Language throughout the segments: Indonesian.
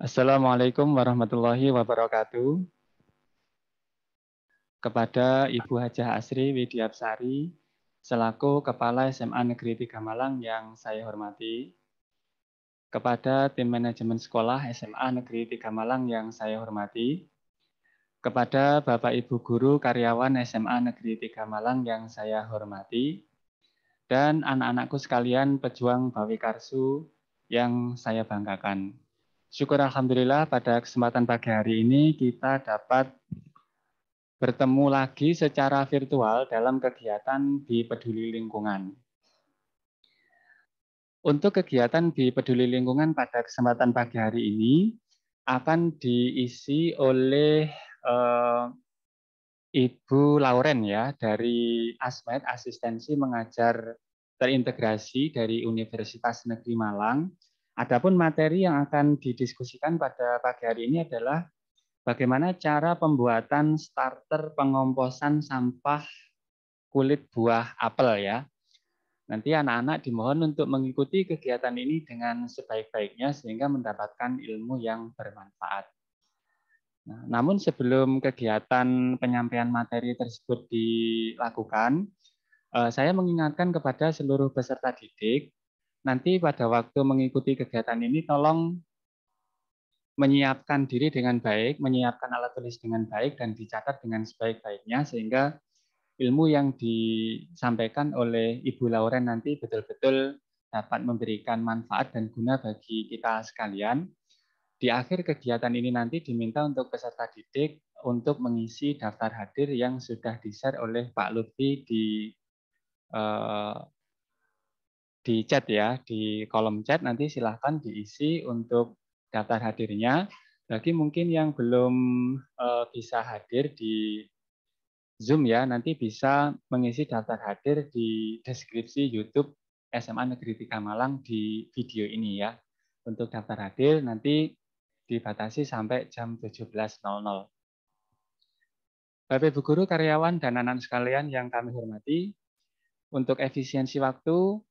Assalamualaikum warahmatullahi wabarakatuh. Kepada Ibu Hajah Asri Widiapsari, selaku Kepala SMA Negeri 3 Malang yang saya hormati, kepada tim manajemen sekolah SMA Negeri 3 Malang yang saya hormati, kepada Bapak Ibu Guru karyawan SMA Negeri 3 Malang yang saya hormati, dan anak-anakku sekalian pejuang Bawi Karsu yang saya banggakan. Syukur Alhamdulillah pada kesempatan pagi hari ini kita dapat bertemu lagi secara virtual dalam kegiatan di Peduli Lingkungan. Untuk kegiatan di Peduli Lingkungan pada kesempatan pagi hari ini akan diisi oleh Ibu Lauren ya dari ASMED, Asistensi Mengajar Terintegrasi dari Universitas Negeri Malang. Adapun materi yang akan didiskusikan pada pagi hari ini adalah bagaimana cara pembuatan starter pengomposan sampah kulit buah apel ya. Nanti anak-anak dimohon untuk mengikuti kegiatan ini dengan sebaik-baiknya sehingga mendapatkan ilmu yang bermanfaat. Nah, namun sebelum kegiatan penyampaian materi tersebut dilakukan, saya mengingatkan kepada seluruh peserta didik, nanti pada waktu mengikuti kegiatan ini tolong menyiapkan diri dengan baik, menyiapkan alat tulis dengan baik, dan dicatat dengan sebaik-baiknya sehingga ilmu yang disampaikan oleh Ibu Lauren nanti betul-betul dapat memberikan manfaat dan guna bagi kita sekalian. Di akhir kegiatan ini nanti diminta untuk peserta didik untuk mengisi daftar hadir yang sudah di-share oleh Pak Lutfi di chat ya, di kolom chat nanti silahkan diisi untuk daftar hadirnya. Bagi mungkin yang belum bisa hadir di Zoom ya, nanti bisa mengisi daftar hadir di deskripsi YouTube SMA Negeri 3 Malang di video ini ya. Untuk daftar hadir nanti dibatasi sampai jam 17.00. Bapak Ibu Guru, karyawan, dan anak-anak sekalian yang kami hormati, untuk efisiensi waktu,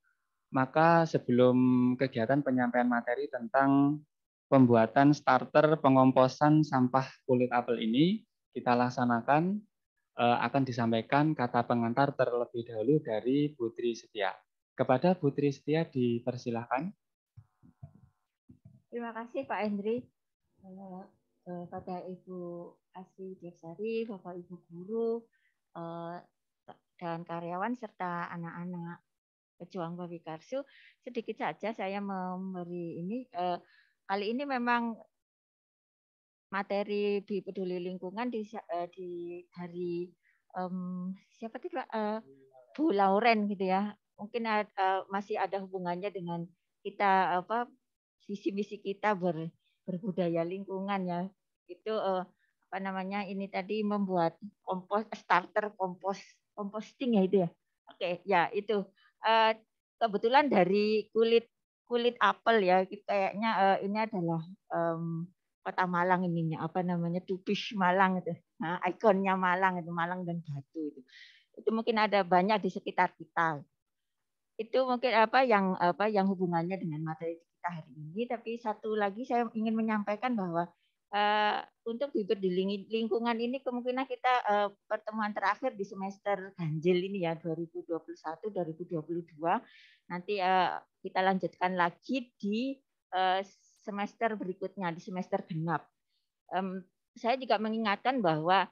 maka sebelum kegiatan penyampaian materi tentang pembuatan starter pengomposan sampah kulit apel ini kita laksanakan, akan disampaikan kata pengantar terlebih dahulu dari Putri Setia. Kepada Putri Setia dipersilahkan. Terima kasih Pak Hendri. Pada Ibu Asri Widiapsari, Bapak Ibu Guru, dan karyawan serta anak-anak pejuang Bawi Karsu, sedikit saja saya memberi ini. Kali ini memang materi di Peduli Lingkungan di hari siapa tadi Pak? Bu Lauren gitu ya. Mungkin masih ada hubungannya dengan kita visi misi kita berbudaya lingkungan ya. Itu apa namanya ini tadi membuat starter composting ya itu ya. Oke, ya itu kebetulan dari kulit apel ya kayaknya ini adalah Kota Malang ininya apa namanya Tupish Malang itu. Nah, ikonnya Malang itu Malang dan Batu itu. Itu mungkin ada banyak di sekitar kita. Itu mungkin apa yang hubungannya dengan materi kita hari ini. Tapi satu lagi saya ingin menyampaikan bahwa untuk bibit di lingkungan ini kemungkinan kita pertemuan terakhir di semester ganjil ini ya 2021-2022. Nanti kita lanjutkan lagi di semester berikutnya di semester genap. Saya juga mengingatkan bahwa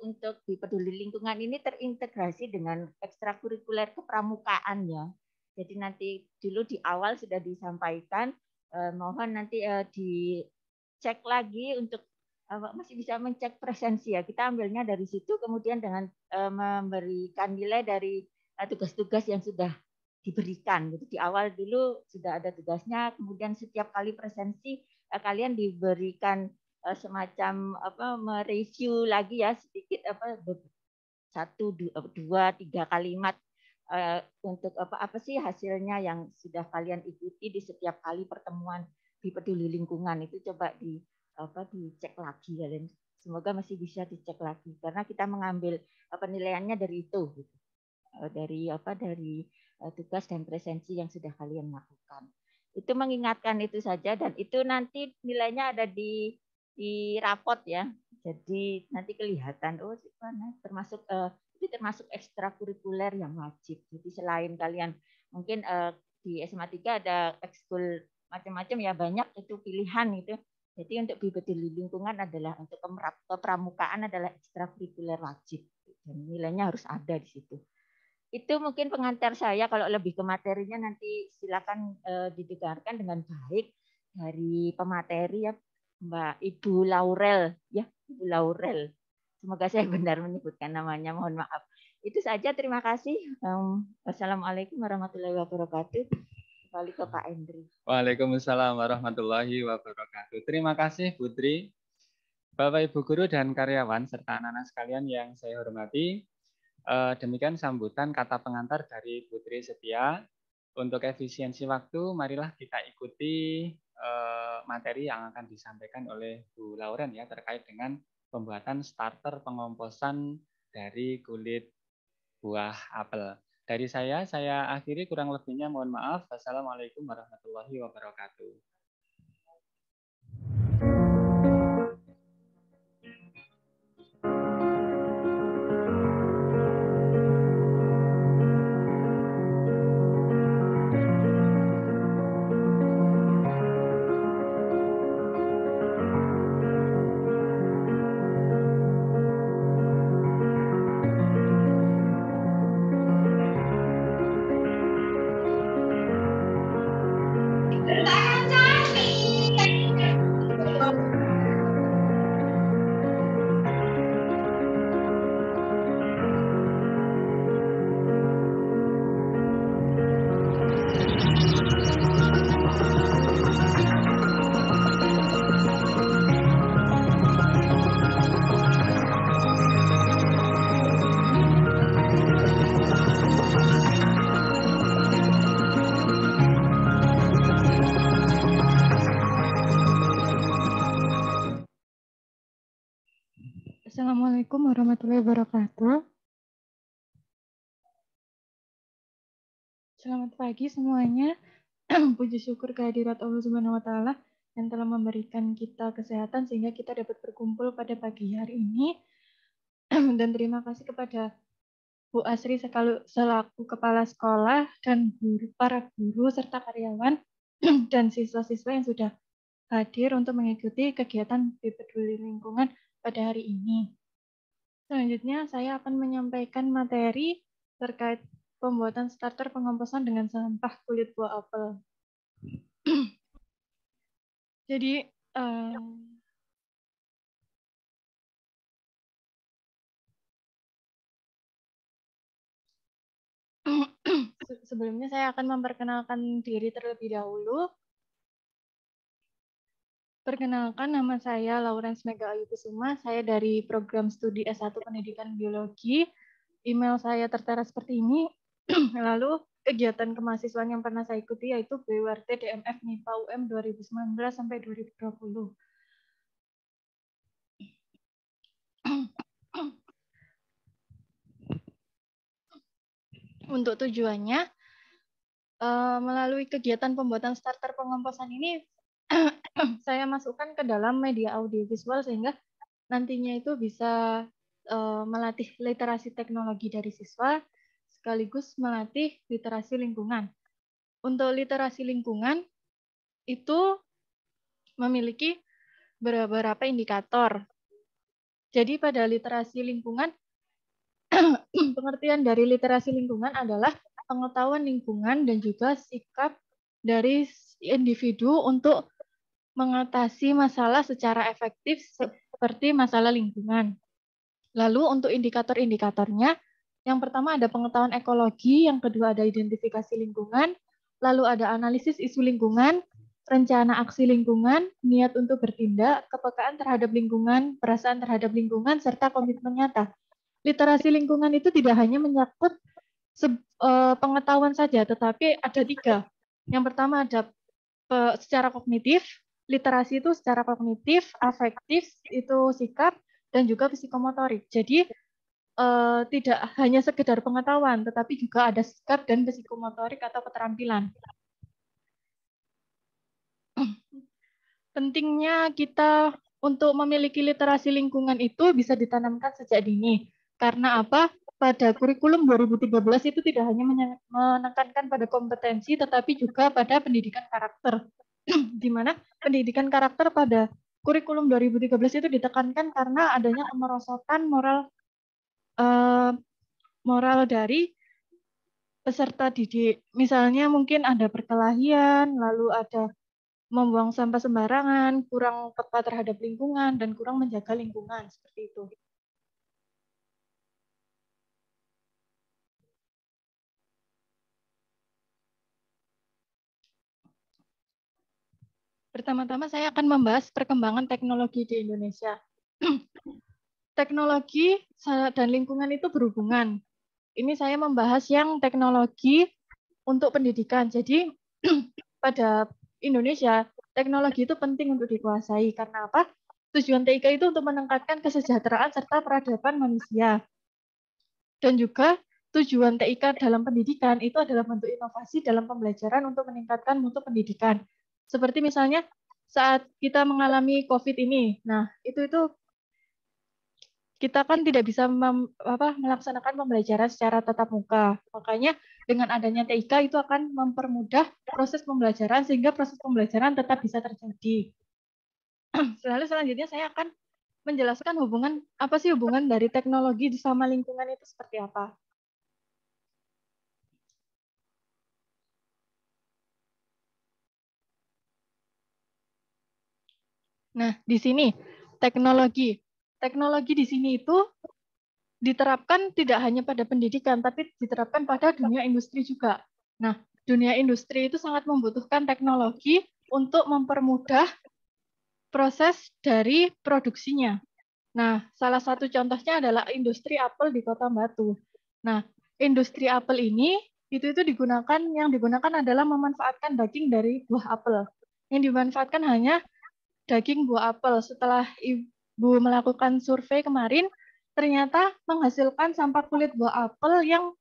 untuk di Peduli Lingkungan ini terintegrasi dengan ekstrakurikuler kepramukaan ya. Jadi nanti dulu di awal sudah disampaikan, mohon nanti dicek lagi untuk masih bisa mencek presensi ya. Kita ambilnya dari situ, kemudian dengan memberikan nilai dari tugas-tugas yang sudah diberikan. Jadi di awal dulu sudah ada tugasnya, kemudian setiap kali presensi kalian diberikan semacam mereview lagi ya sedikit satu dua tiga kalimat untuk apa sih hasilnya yang sudah kalian ikuti di setiap kali pertemuan di Peduli Lingkungan itu coba dicek lagi ya, dan semoga masih bisa dicek lagi karena kita mengambil penilaiannya dari itu gitu. Dari tugas dan presensi yang sudah kalian lakukan. Itu mengingatkan itu saja, dan itu nanti nilainya ada di rapot ya. Jadi nanti kelihatan oh termasuk itu termasuk ekstrakurikuler yang wajib. Jadi selain kalian mungkin di SMA 3 ada ekskul macam-macam ya, banyak itu pilihan itu. Jadi untuk peduli lingkungan adalah untuk kepramukaan adalah ekstrakurikuler wajib dan nilainya harus ada di situ. Itu mungkin pengantar saya. Kalau lebih ke materinya nanti silakan didengarkan dengan baik dari pemateri ya, Mbak Ibu Laurel ya, Ibu Laurel. Semoga saya benar menyebutkan namanya, mohon maaf. Itu saja, terima kasih. Wassalamualaikum warahmatullahi wabarakatuh. Kembali ke Pak Endri. Waalaikumsalam warahmatullahi wabarakatuh. Terima kasih Putri, Bapak Ibu guru dan karyawan serta anak-anak sekalian yang saya hormati. Demikian sambutan kata pengantar dari Putri Setia. Untuk efisiensi waktu, marilah kita ikuti materi yang akan disampaikan oleh Bu Lauren ya, terkait dengan pembuatan starter pengomposan dari kulit buah apel. Dari saya akhiri, kurang lebihnya mohon maaf. Wassalamualaikum warahmatullahi wabarakatuh. Assalamualaikum warahmatullahi wabarakatuh. Selamat pagi semuanya. Puji syukur kehadirat Allah Subhanahu wa taala yang telah memberikan kita kesehatan sehingga kita dapat berkumpul pada pagi hari ini. Dan terima kasih kepada Bu Asri selaku kepala sekolah dan para guru serta karyawan dan siswa-siswa yang sudah hadir untuk mengikuti kegiatan peduli lingkungan pada hari ini. Selanjutnya, saya akan menyampaikan materi terkait pembuatan starter pengomposan dengan sampah kulit buah apel. Jadi, sebelumnya saya akan memperkenalkan diri terlebih dahulu. Perkenalkan, nama saya Laurens Mega Ayu Kusuma. Saya dari program studi S1 Pendidikan Biologi. Email saya tertera seperti ini. Lalu kegiatan kemahasiswaan yang pernah saya ikuti yaitu BWRT DMF MIPA UM 2019 sampai 2020. Untuk tujuannya, melalui kegiatan pembuatan starter pengomposan ini, saya masukkan ke dalam media audiovisual sehingga nantinya itu bisa melatih literasi teknologi dari siswa, sekaligus melatih literasi lingkungan. Untuk literasi lingkungan, itu memiliki beberapa indikator. Jadi pada literasi lingkungan, pengertian dari literasi lingkungan adalah pengetahuan lingkungan dan juga sikap dari individu untuk mengatasi masalah secara efektif seperti masalah lingkungan. Lalu untuk indikator-indikatornya, yang pertama ada pengetahuan ekologi, yang kedua ada identifikasi lingkungan, lalu ada analisis isu lingkungan, rencana aksi lingkungan, niat untuk bertindak, kepekaan terhadap lingkungan, perasaan terhadap lingkungan, serta komitmen nyata. Literasi lingkungan itu tidak hanya menyangkut pengetahuan saja, tetapi ada 3. Yang pertama ada secara kognitif, literasi itu secara kognitif, afektif itu sikap, dan juga psikomotorik. Jadi tidak hanya sekedar pengetahuan, tetapi juga ada sikap dan psikomotorik atau keterampilan. Pentingnya kita untuk memiliki literasi lingkungan itu bisa ditanamkan sejak dini. Karena apa? Pada kurikulum 2013 itu tidak hanya menekankan pada kompetensi, tetapi juga pada pendidikan karakter. Di mana pendidikan karakter pada kurikulum 2013 itu ditekankan karena adanya kemerosotan moral dari peserta didik. Misalnya mungkin ada perkelahian, lalu ada membuang sampah sembarangan, kurang peka terhadap lingkungan, dan kurang menjaga lingkungan. Seperti itu. Pertama-tama saya akan membahas perkembangan teknologi di Indonesia. Teknologi dan lingkungan itu berhubungan. Ini saya membahas yang teknologi untuk pendidikan. Jadi pada Indonesia, teknologi itu penting untuk dikuasai. Karena apa? Tujuan TIK itu untuk meningkatkan kesejahteraan serta peradaban manusia. Dan juga tujuan TIK dalam pendidikan itu adalah bentuk inovasi dalam pembelajaran untuk meningkatkan mutu pendidikan. Seperti misalnya saat kita mengalami COVID ini, nah itu kita kan tidak bisa melaksanakan pembelajaran secara tatap muka. Makanya dengan adanya TIK itu akan mempermudah proses pembelajaran sehingga proses pembelajaran tetap bisa terjadi. Lalu selanjutnya saya akan menjelaskan apa sih hubungan dari teknologi sama lingkungan itu seperti apa. Nah, di sini teknologi. Teknologi di sini itu diterapkan tidak hanya pada pendidikan, tapi diterapkan pada dunia industri juga. Nah, dunia industri itu sangat membutuhkan teknologi untuk mempermudah proses dari produksinya. Nah, salah satu contohnya adalah industri apel di Kota Batu. Nah, industri apel ini itu yang digunakan adalah memanfaatkan daging dari buah apel. Yang dimanfaatkan hanya daging buah apel. Setelah Ibu melakukan survei kemarin, ternyata menghasilkan sampah kulit buah apel yang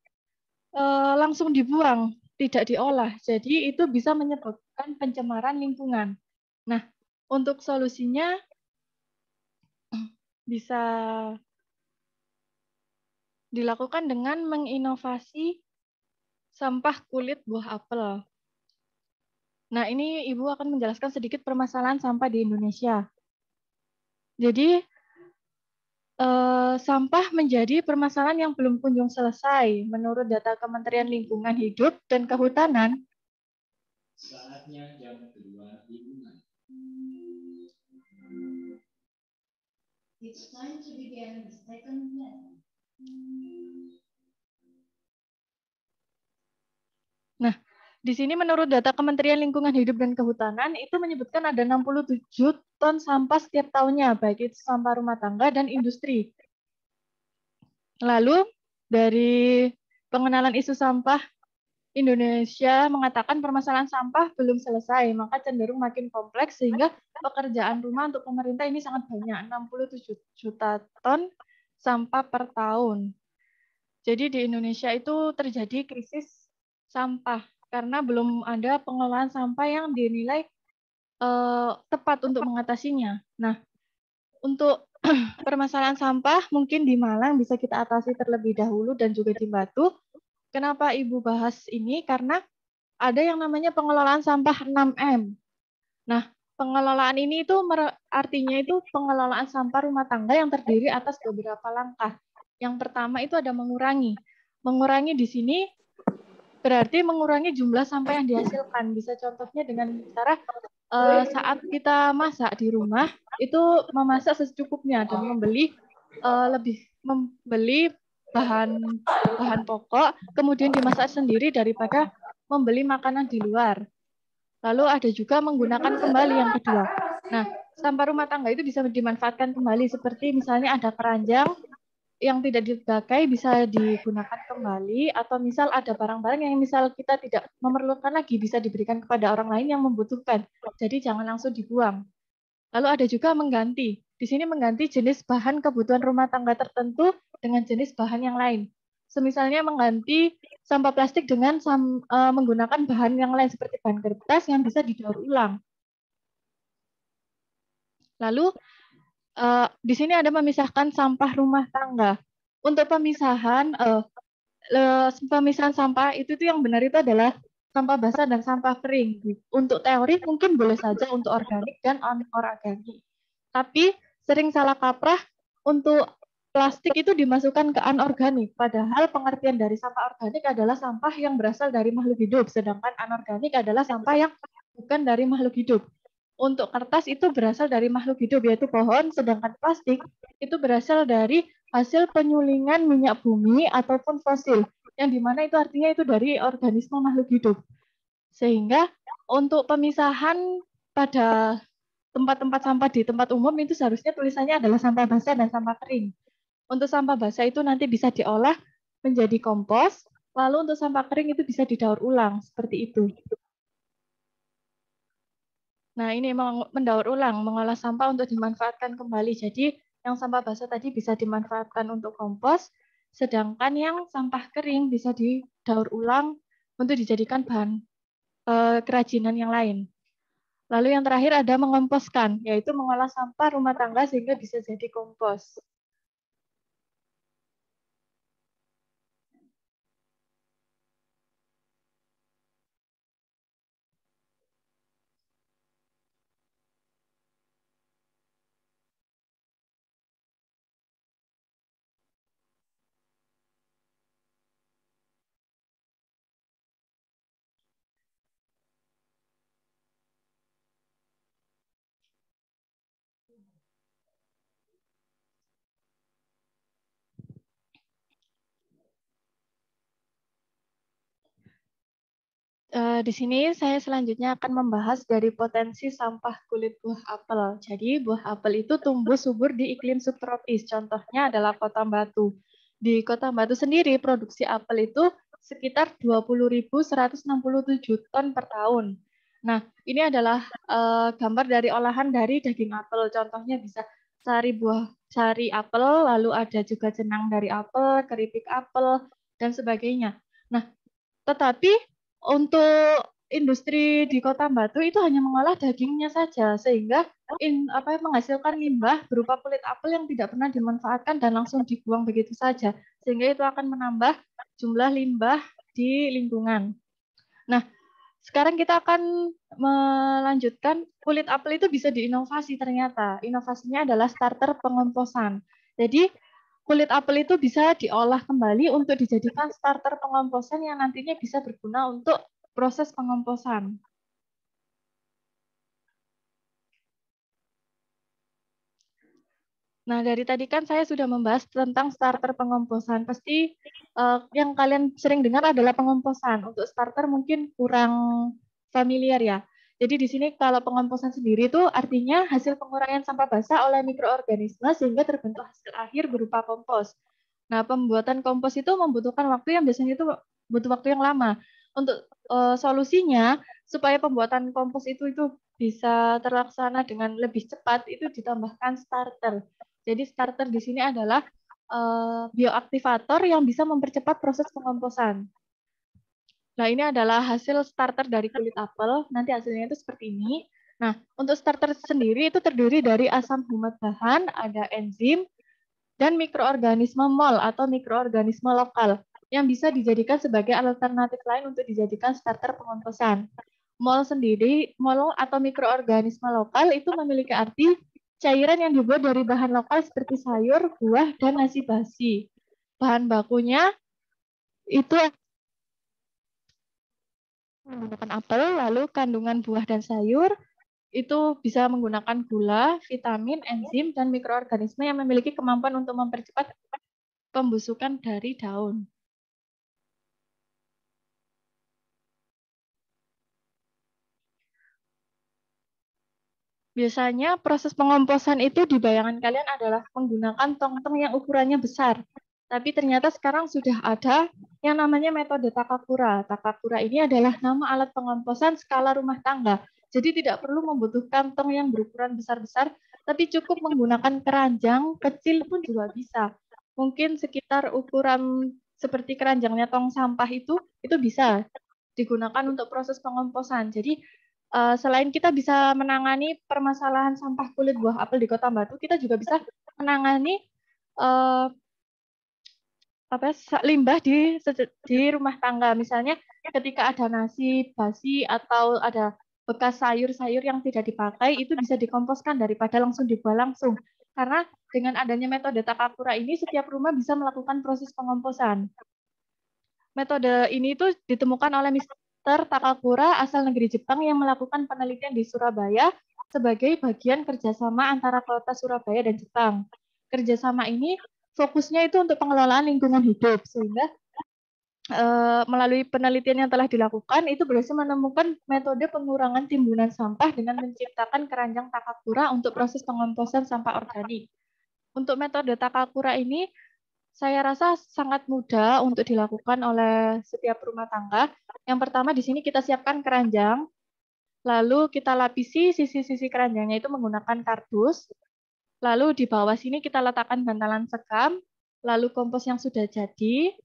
langsung dibuang, tidak diolah. Jadi itu bisa menyebabkan pencemaran lingkungan. Nah, untuk solusinya bisa dilakukan dengan menginovasi sampah kulit buah apel. Nah, ini Ibu akan menjelaskan sedikit permasalahan sampah di Indonesia. Jadi, sampah menjadi permasalahan yang belum kunjung selesai. Menurut data Kementerian Lingkungan Hidup dan Kehutanan, saatnya jam kedua lingkungan. It's time to begin the second lesson. Nah, di sini menurut data Kementerian Lingkungan Hidup dan Kehutanan itu menyebutkan ada 67 ton sampah setiap tahunnya, baik itu sampah rumah tangga dan industri. Lalu dari pengenalan isu sampah Indonesia mengatakan permasalahan sampah belum selesai, maka cenderung makin kompleks sehingga pekerjaan rumah untuk pemerintah ini sangat banyak, 67 juta ton sampah per tahun. Jadi di Indonesia itu terjadi krisis sampah karena belum ada pengelolaan sampah yang dinilai tepat untuk mengatasinya. Nah, untuk permasalahan sampah mungkin di Malang bisa kita atasi terlebih dahulu dan juga di Batu. Kenapa Ibu bahas ini? Karena ada yang namanya pengelolaan sampah 6M. Nah, pengelolaan ini itu artinya itu pengelolaan sampah rumah tangga yang terdiri atas beberapa langkah. Yang pertama itu ada mengurangi. Mengurangi di sini berarti mengurangi jumlah sampah yang dihasilkan. Bisa contohnya dengan cara saat kita masak di rumah itu memasak secukupnya dan membeli bahan pokok kemudian dimasak sendiri daripada membeli makanan di luar. Lalu ada juga menggunakan kembali yang kedua. Nah, sampah rumah tangga itu bisa dimanfaatkan kembali seperti misalnya ada keranjang yang tidak dipakai bisa digunakan kembali atau misal ada barang-barang yang misal kita tidak memerlukan lagi bisa diberikan kepada orang lain yang membutuhkan. Jadi jangan langsung dibuang. Lalu ada juga mengganti. Di sini mengganti jenis bahan kebutuhan rumah tangga tertentu dengan jenis bahan yang lain. Semisalnya mengganti sampah plastik dengan menggunakan bahan yang lain seperti bahan kertas yang bisa didaur ulang. Lalu di sini ada memisahkan sampah rumah tangga. Untuk pemisahan sampah itu tuh yang benar itu adalah sampah basah dan sampah kering. Untuk teori mungkin boleh saja untuk organik dan anorganik. Tapi sering salah kaprah untuk plastik itu dimasukkan ke anorganik. Padahal pengertian dari sampah organik adalah sampah yang berasal dari makhluk hidup, sedangkan anorganik adalah sampah yang bukan dari makhluk hidup. Untuk kertas itu berasal dari makhluk hidup, yaitu pohon, sedangkan plastik itu berasal dari hasil penyulingan minyak bumi ataupun fosil, yang dimana itu artinya itu dari organisme makhluk hidup. Sehingga untuk pemisahan pada tempat-tempat sampah di tempat umum itu seharusnya tulisannya adalah sampah basah dan sampah kering. Untuk sampah basah itu nanti bisa diolah menjadi kompos, lalu untuk sampah kering itu bisa didaur ulang, seperti itu. Nah, ini mendaur ulang, mengolah sampah untuk dimanfaatkan kembali. Jadi, yang sampah basah tadi bisa dimanfaatkan untuk kompos, sedangkan yang sampah kering bisa didaur ulang untuk dijadikan bahan kerajinan yang lain. Lalu yang terakhir ada mengomposkan, yaitu mengolah sampah rumah tangga sehingga bisa jadi kompos. Di sini saya selanjutnya akan membahas dari potensi sampah kulit buah apel. Jadi buah apel itu tumbuh subur di iklim subtropis. Contohnya adalah Kota Batu. Di Kota Batu sendiri produksi apel itu sekitar 20.167 ton per tahun. Nah, ini adalah gambar dari olahan dari daging apel. Contohnya bisa sari apel, lalu ada juga jenang dari apel, keripik apel, dan sebagainya. Nah, tetapi untuk industri di Kota Batu itu hanya mengolah dagingnya saja, sehingga menghasilkan limbah berupa kulit apel yang tidak pernah dimanfaatkan dan langsung dibuang begitu saja, sehingga itu akan menambah jumlah limbah di lingkungan. Nah, sekarang kita akan melanjutkan kulit apel itu bisa diinovasi ternyata. Inovasinya adalah starter pengomposan. Jadi kulit apel itu bisa diolah kembali untuk dijadikan starter pengomposan yang nantinya bisa berguna untuk proses pengomposan. Nah, dari tadi kan saya sudah membahas tentang starter pengomposan. Pasti yang kalian sering dengar adalah pengomposan. Untuk starter mungkin kurang familiar ya. Jadi di sini kalau pengomposan sendiri itu artinya hasil pengurangan sampah basah oleh mikroorganisme sehingga terbentuk hasil akhir berupa kompos. Nah, pembuatan kompos itu membutuhkan waktu yang biasanya itu butuh waktu yang lama. Untuk solusinya supaya pembuatan kompos itu bisa terlaksana dengan lebih cepat itu ditambahkan starter. Jadi starter di sini adalah bioaktivator yang bisa mempercepat proses pengomposan. Nah, ini adalah hasil starter dari kulit apel. Nanti hasilnya itu seperti ini. Nah, untuk starter sendiri itu terdiri dari asam humat bahan, ada enzim, dan mikroorganisme mol atau mikroorganisme lokal yang bisa dijadikan sebagai alternatif lain untuk dijadikan starter pengomposan. Mol atau mikroorganisme lokal itu memiliki arti cairan yang dibuat dari bahan lokal seperti sayur, buah, dan nasi basi. Bahan bakunya itu menggunakan apel, lalu kandungan buah dan sayur itu bisa menggunakan gula, vitamin, enzim, dan mikroorganisme yang memiliki kemampuan untuk mempercepat pembusukan dari daun. Biasanya proses pengomposan itu di bayangan kalian adalah menggunakan tong-tong yang ukurannya besar. Tapi ternyata sekarang sudah ada yang namanya metode Takakura. Takakura ini adalah nama alat pengomposan skala rumah tangga. Jadi tidak perlu membutuhkan tong yang berukuran besar-besar, tapi cukup menggunakan keranjang kecil pun juga bisa. Mungkin sekitar ukuran seperti keranjangnya tong sampah itu bisa digunakan untuk proses pengomposan. Jadi selain kita bisa menangani permasalahan sampah kulit buah apel di Kota Batu, kita juga bisa menangani limbah di rumah tangga. Misalnya ketika ada nasi basi atau ada bekas sayur-sayur yang tidak dipakai, itu bisa dikomposkan daripada langsung dibuang langsung. Karena dengan adanya metode Takakura ini, setiap rumah bisa melakukan proses pengomposan. Metode ini itu ditemukan oleh Mr. Takakura asal negeri Jepang yang melakukan penelitian di Surabaya sebagai bagian kerjasama antara kota Surabaya dan Jepang. Kerjasama ini fokusnya itu untuk pengelolaan lingkungan hidup, sehingga melalui penelitian yang telah dilakukan itu berhasil menemukan metode pengurangan timbunan sampah dengan menciptakan keranjang Takakura untuk proses pengomposan sampah organik. Untuk metode Takakura ini saya rasa sangat mudah untuk dilakukan oleh setiap rumah tangga. Yang pertama di sini kita siapkan keranjang, lalu kita lapisi sisi-sisi keranjangnya itu menggunakan kardus. Lalu di bawah sini kita letakkan bantalan sekam, lalu kompos yang sudah jadi,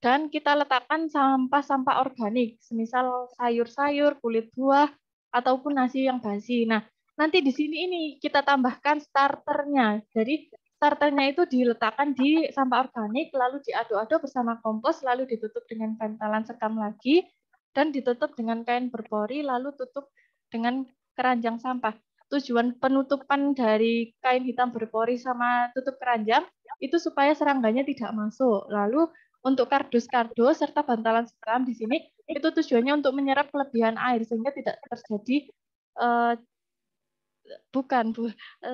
dan kita letakkan sampah-sampah organik, semisal sayur-sayur, kulit buah, ataupun nasi yang basi. Nah, nanti di sini ini kita tambahkan starternya. Jadi starternya itu diletakkan di sampah organik, lalu diaduk-aduk bersama kompos, lalu ditutup dengan bantalan sekam lagi, dan ditutup dengan kain berpori, lalu tutup dengan keranjang sampah. Tujuan penutupan dari kain hitam berpori sama tutup keranjang itu supaya serangganya tidak masuk. Lalu untuk kardus-kardus serta bantalan sekam di sini itu tujuannya untuk menyerap kelebihan air sehingga tidak terjadi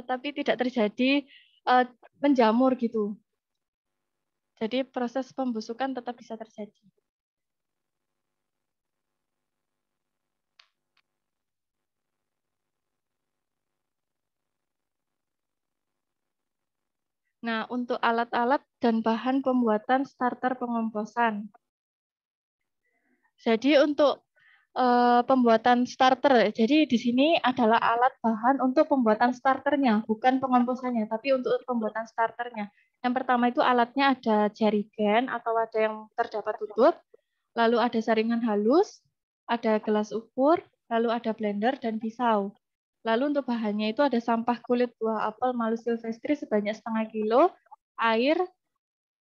tapi tidak terjadi menjamur gitu. Jadi proses pembusukan tetap bisa terjadi. Nah, untuk alat-alat dan bahan pembuatan starter pengomposan. Jadi untuk pembuatan starter, jadi di sini adalah alat bahan untuk pembuatan starternya, bukan pengomposannya, tapi untuk pembuatan starternya. Yang pertama itu alatnya ada jerigen atau ada yang terdapat tutup, lalu ada saringan halus, ada gelas ukur, lalu ada blender dan pisau. Lalu untuk bahannya itu ada sampah kulit buah apel Malus silvestri sebanyak setengah kilo, air,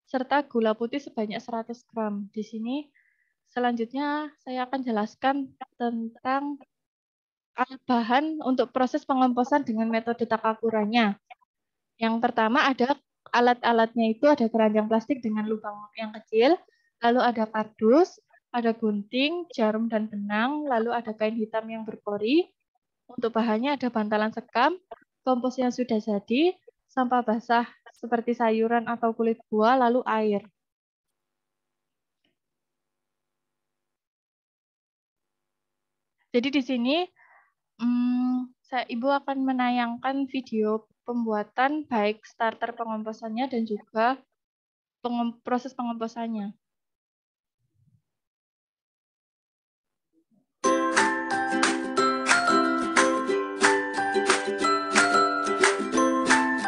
serta gula putih sebanyak 100 gram. Di sini selanjutnya saya akan jelaskan tentang alat bahan untuk proses pengomposan dengan metode Takakuranya. Yang pertama ada alat-alatnya itu ada keranjang plastik dengan lubang yang kecil, lalu ada kardus, ada gunting, jarum dan benang, lalu ada kain hitam yang berpori. Untuk bahannya ada bantalan sekam, kompos yang sudah jadi, sampah basah seperti sayuran atau kulit buah, lalu air. Jadi di sini Ibu akan menayangkan video pembuatan baik starter pengomposannya dan juga proses pengomposannya.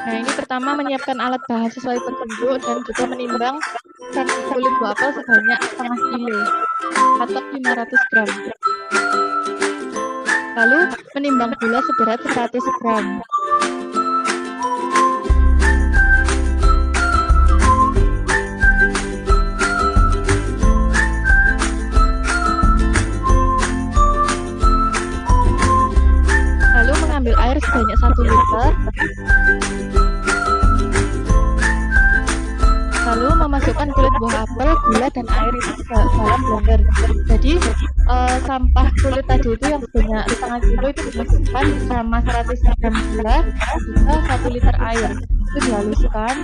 Nah, ini pertama menyiapkan alat bahan sesuai petunjuk dan juga menimbang kulit buah apel sebanyak setengah kilo atau 500 gram. Lalu menimbang gula seberat 100 gram. Lalu mengambil air sebanyak 1 liter. Lalu memasukkan kulit buah apel, gula, dan air itu ke dalam blender. Jadi sampah kulit tadi itu yang sebanyak setengah kilo itu dimasukkan sama 100 gram gula juga 1 liter air. Itu dihaluskan.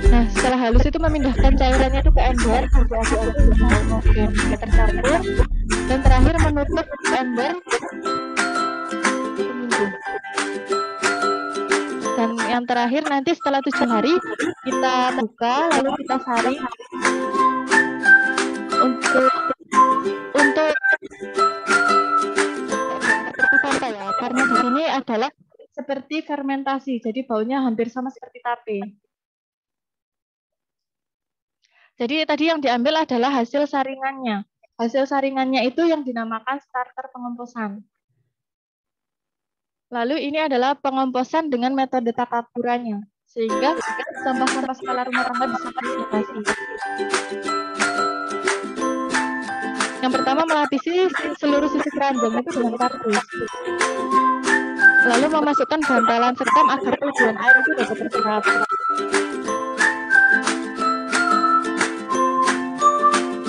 Nah, setelah halus itu memindahkan cairannya itu ke ember, diaduk-aduk sampai homogen tercampur, dan terakhir menutup ember. Dan yang terakhir nanti setelah 7 hari kita buka lalu kita saring untuk apa ya? Karena di sini adalah seperti fermentasi, jadi baunya hampir sama seperti tape. Jadi tadi yang diambil adalah hasil saringannya. Hasil saringannya itu yang dinamakan starter pengomposan. Lalu ini adalah pengomposan dengan metode tata aturnya, sehingga sampah-sampah skala rumah tangga bisa diatasi. Yang pertama, melapisi seluruh sisi keranjang itu dengan kardus. Lalu memasukkan bantalan sekam agar tujuan air itu dapat terserap.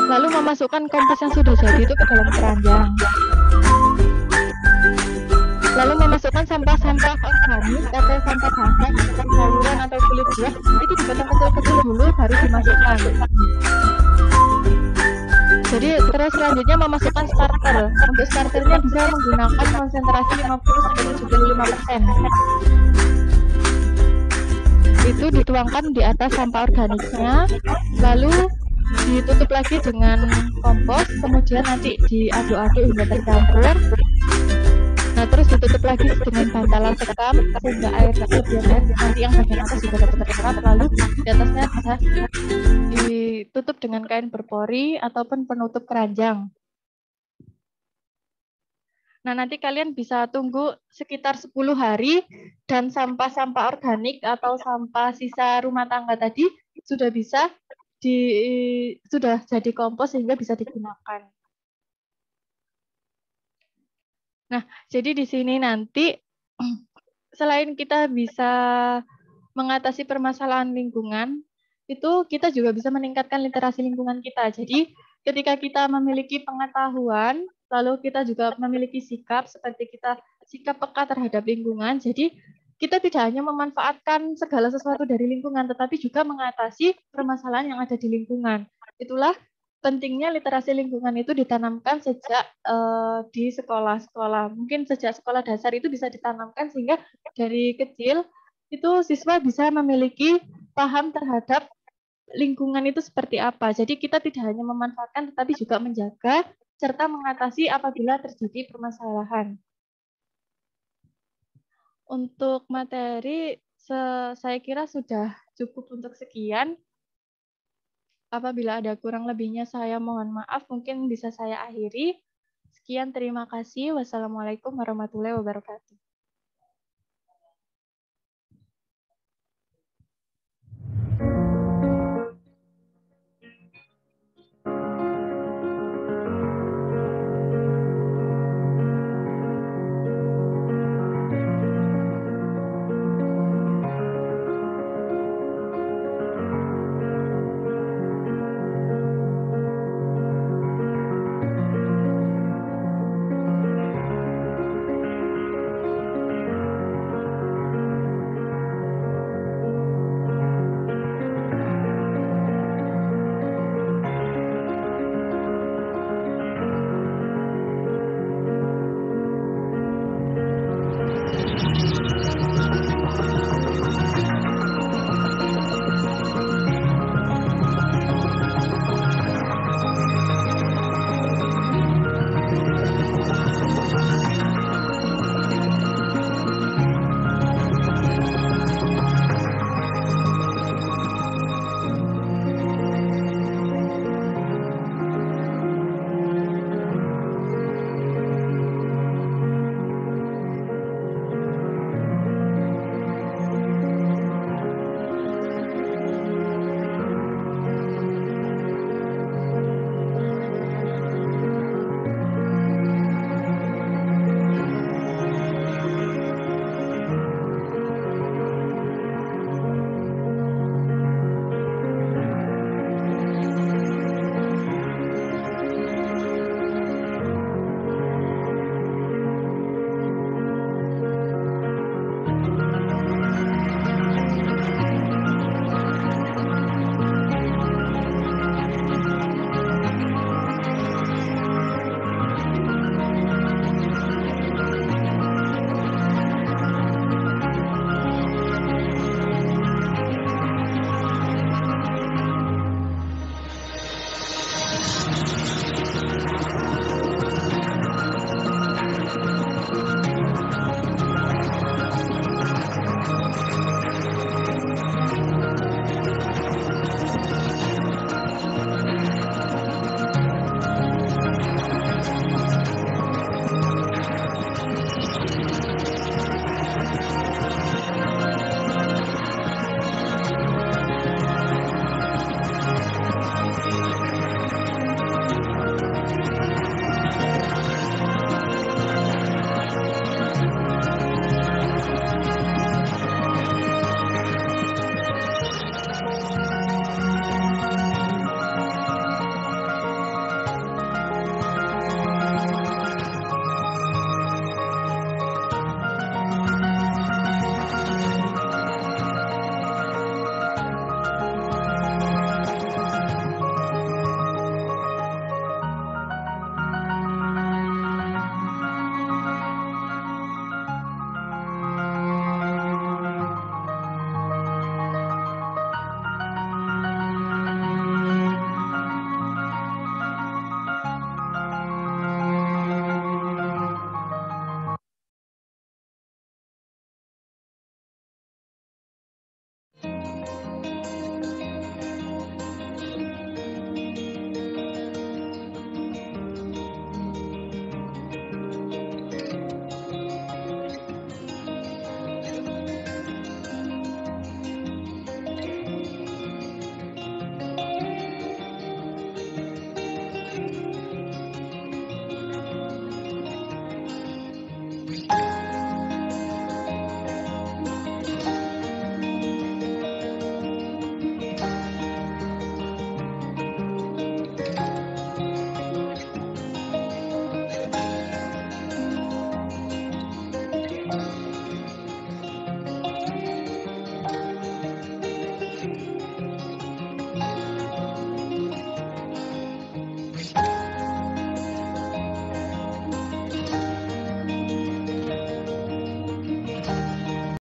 Lalu memasukkan kompos yang sudah jadi itu ke dalam keranjang. Lalu memasukkan sampah-sampah organik atau sampah basah, misalkan sayuran atau kulit buah, itu dipotong kecil-kecil dulu baru dimasukkan. Jadi terus selanjutnya memasukkan starter. Untuk starternya bisa menggunakan konsentrasi 50-75%. Itu dituangkan di atas sampah organiknya, lalu ditutup lagi dengan kompos, kemudian nanti diaduk-aduk hingga tercampur. Nah, terus ditutup lagi dengan bantalan sekam sehingga lebih air nanti yang bagian atas juga dapat terserap, lalu di atasnya bisa ditutup dengan kain berpori ataupun penutup keranjang. Nah, nanti kalian bisa tunggu sekitar 10 hari dan sampah-sampah organik atau sampah sisa rumah tangga tadi sudah bisa sudah jadi kompos sehingga bisa digunakan. Nah, jadi di sini nanti selain kita bisa mengatasi permasalahan lingkungan, itu kita juga bisa meningkatkan literasi lingkungan kita. Jadi ketika kita memiliki pengetahuan, lalu kita juga memiliki sikap seperti kita sikap peka terhadap lingkungan. Jadi kita tidak hanya memanfaatkan segala sesuatu dari lingkungan, tetapi juga mengatasi permasalahan yang ada di lingkungan. Itulah pentingnya literasi lingkungan itu ditanamkan sejak di sekolah-sekolah. Mungkin sejak sekolah dasar itu bisa ditanamkan sehingga dari kecil itu siswa bisa memiliki paham terhadap lingkungan itu seperti apa. Jadi kita tidak hanya memanfaatkan tetapi juga menjaga serta mengatasi apabila terjadi permasalahan. Untuk materi saya kira sudah cukup untuk sekian. Apabila ada kurang lebihnya saya mohon maaf, mungkin bisa saya akhiri. Sekian, terima kasih. Wassalamualaikum warahmatullahi wabarakatuh.